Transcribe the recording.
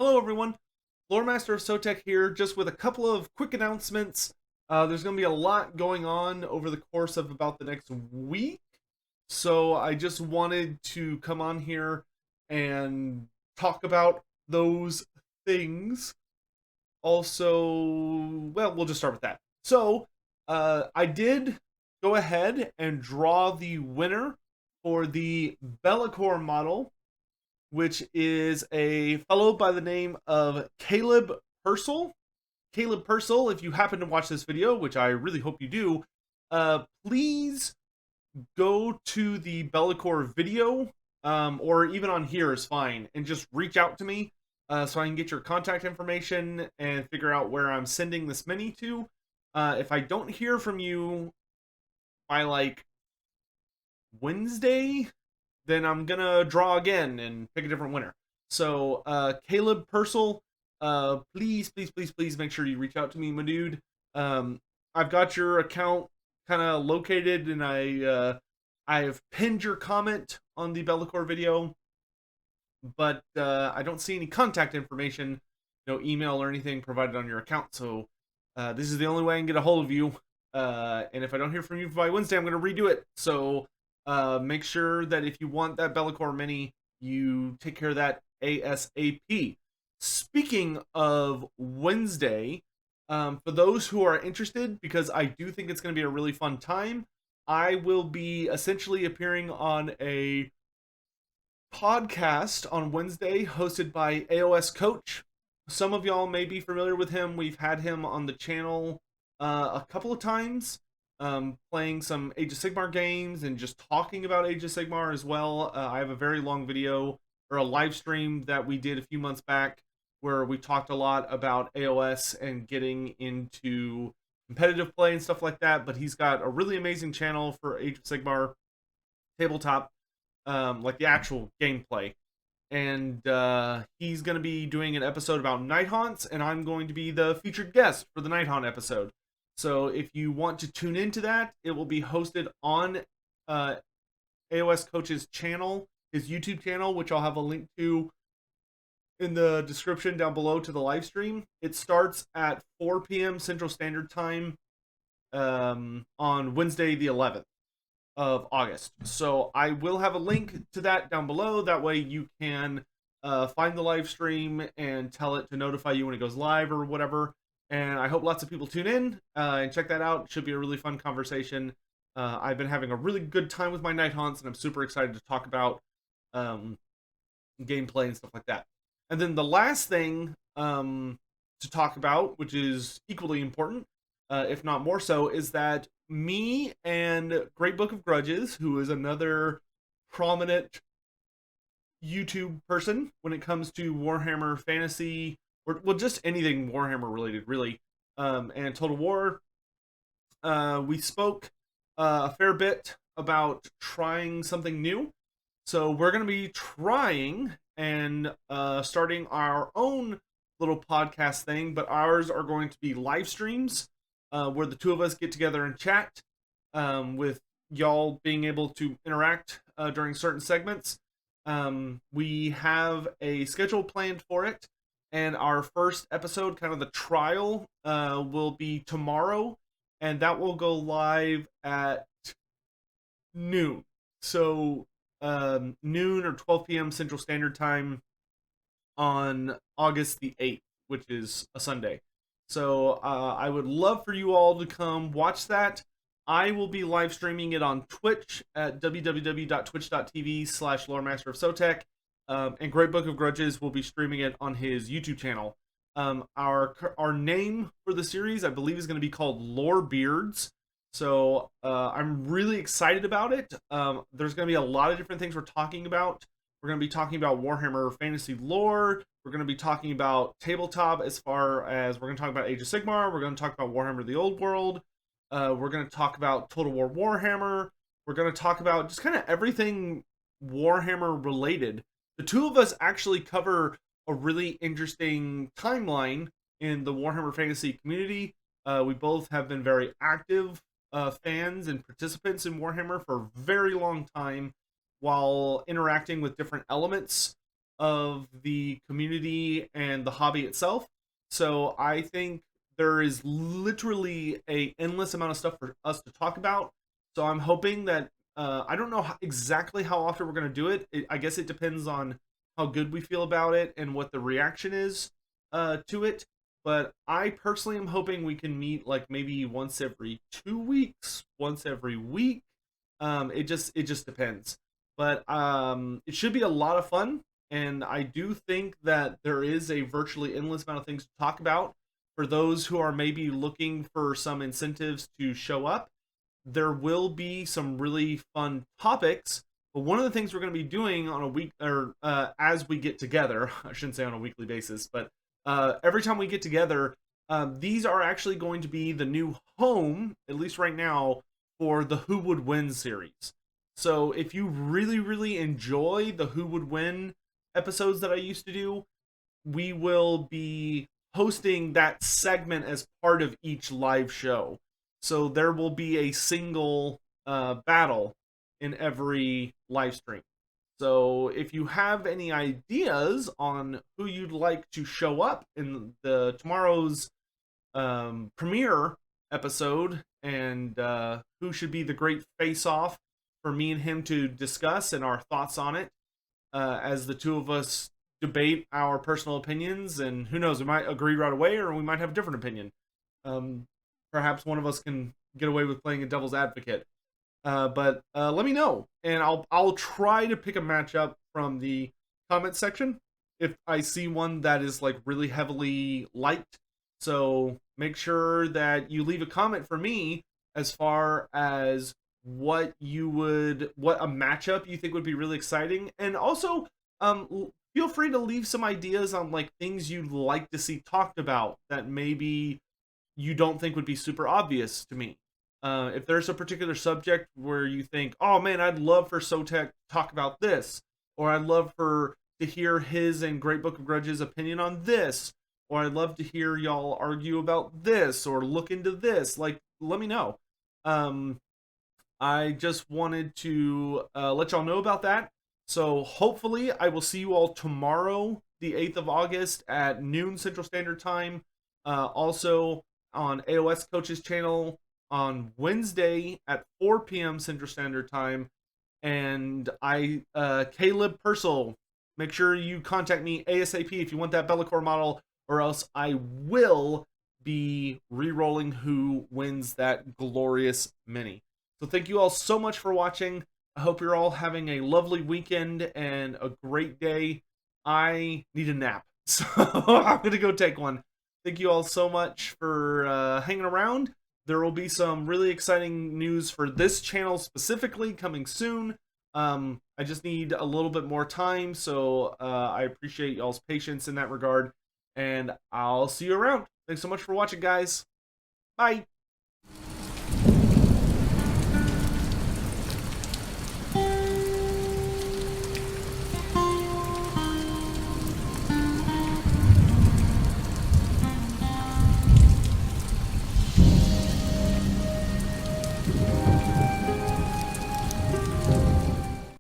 Hello everyone, Lore Master of Sotek here, just with a couple of quick announcements. There's going to be a lot going on over the course of about the next week, so I just wanted to come on here and talk about those things. Also, well, we'll just start with that. So, I did go ahead and draw the winner for the Bellicor model, which is a fellow by the name of Caleb Purcell. Caleb Purcell, if you happen to watch this video, which I really hope you do, please go to the Bellicor video, or even on here is fine, and just reach out to me so I can get your contact information and figure out where I'm sending this mini to. If I don't hear from you by like Wednesday, then I'm gonna draw again and pick a different winner. So, Caleb Purcell, please make sure you reach out to me, my dude. Um, I've got your account kind of located, and I've pinned your comment on the Bellicor video, but I don't see any contact information, no email or anything provided on your account. So, this is the only way I can get a hold of you. And if I don't hear from you by Wednesday, I'm gonna redo it. So, make sure that if you want that Bellicor mini, you take care of that ASAP. Speaking of Wednesday, for those who are interested, because I do think it's going to be a really fun time, I will be essentially appearing on a podcast on Wednesday hosted by AOS Coach. Some of y'all may be familiar with him. We've had him on the channel a couple of times, playing some Age of Sigmar games and just talking about Age of Sigmar as well. I have a very long video or a live stream that we did a few months back where we talked a lot about AOS and getting into competitive play and stuff like that. But he's got a really amazing channel for Age of Sigmar tabletop, like the actual gameplay. And he's going to be doing an episode about Night Haunts, and I'm going to be the featured guest for the Night Haunt episode. So if you want to tune into that, it will be hosted on AOS Coach's channel, his YouTube channel, which I'll have a link to in the description down below to the live stream. It starts at 4 p.m. Central Standard Time on Wednesday the 11th of August. So I will have a link to that down below. That way you can find the live stream and tell it to notify you when it goes live or whatever. And I hope lots of people tune in and check that out. It should be a really fun conversation. I've been having a really good time with my Night Haunts, and I'm super excited to talk about gameplay and stuff like that. And then the last thing to talk about, which is equally important, if not more so, is that me and Great Book of Grudges, who is another prominent YouTube person when it comes to Warhammer Fantasy, or well, just anything Warhammer related, really, and Total War. We spoke a fair bit about trying something new. So we're going to be trying and starting our own little podcast thing, but ours are going to be live streams where the two of us get together and chat, with y'all being able to interact during certain segments. We have a schedule planned for it. And our first episode, kind of the trial, will be tomorrow, and that will go live at noon. So noon or 12 p.m. Central Standard Time on August the 8th, which is a Sunday. So I would love for you all to come watch that. I will be live streaming it on Twitch at www.twitch.tv/loremasterofsotek. And Great Book of Grudges will be streaming it on his YouTube channel. Our name for the series, I believe, is going to be called Lorebeards. So I'm really excited about it. There's going to be a lot of different things we're talking about. We're going to be talking about Warhammer Fantasy lore. We're going to be talking about tabletop, as far as we're going to talk about Age of Sigmar. We're going to talk about Warhammer the Old World. We're going to talk about Total War Warhammer. We're going to talk about just kind of everything Warhammer related. The two of us actually cover a really interesting timeline in the Warhammer Fantasy community. We both have been very active fans and participants in Warhammer for a very long time, while interacting with different elements of the community and the hobby itself. So I think there is literally a endless amount of stuff for us to talk about. So I'm hoping that I don't know exactly how often we're going to do it. I guess it depends on how good we feel about it and what the reaction is to it. But I personally am hoping we can meet like maybe once every 2 weeks, once every week. It just depends. But it should be a lot of fun, and I do think that there is a virtually endless amount of things to talk about for those who are maybe looking for some incentives to show up. There will be some really fun topics. But one of the things we're going to be doing on a week or as we get together, I shouldn't say on a weekly basis, but every time we get together, these are actually going to be the new home, at least right now, for the Who Would Win series. So if you really, really enjoy the Who Would Win episodes that I used to do, we will be hosting that segment as part of each live show. So there will be a single battle in every live stream. So if you have any ideas on who you'd like to show up in the tomorrow's premiere episode and who should be the great face-off for me and him to discuss and our thoughts on it as the two of us debate our personal opinions, and who knows, we might agree right away or we might have a different opinion. Um, Perhaps one of us can get away with playing a devil's advocate. But let me know, and I'll try to pick a matchup from the comment section if I see one that is like really heavily liked. So make sure that you leave a comment for me as far as what a matchup you think would be really exciting, and also feel free to leave some ideas on like things you'd like to see talked about that maybe you don't think would be super obvious to me. If there's a particular subject where you think, oh man, I'd love for Sotek to talk about this, or I'd love for to hear his and Great Book of Grudges opinion on this, or I'd love to hear y'all argue about this or look into this, like let me know. Um, I just wanted to let y'all know about that. So hopefully I will see you all tomorrow, the 8th of August at noon Central Standard Time. Also on AOS Coach's channel on Wednesday at 4 p.m. Central Standard Time. And Caleb Purcell, make sure you contact me ASAP if you want that Bellacore model, or else I will be re-rolling who wins that glorious mini. So thank you all so much for watching. I hope you're all having a lovely weekend and a great day. I need a nap, so I'm going to go take one. Thank you all so much for hanging around. There will be some really exciting news for this channel specifically coming soon. I just need a little bit more time, so I appreciate y'all's patience in that regard. And I'll see you around. Thanks so much for watching, guys. Bye.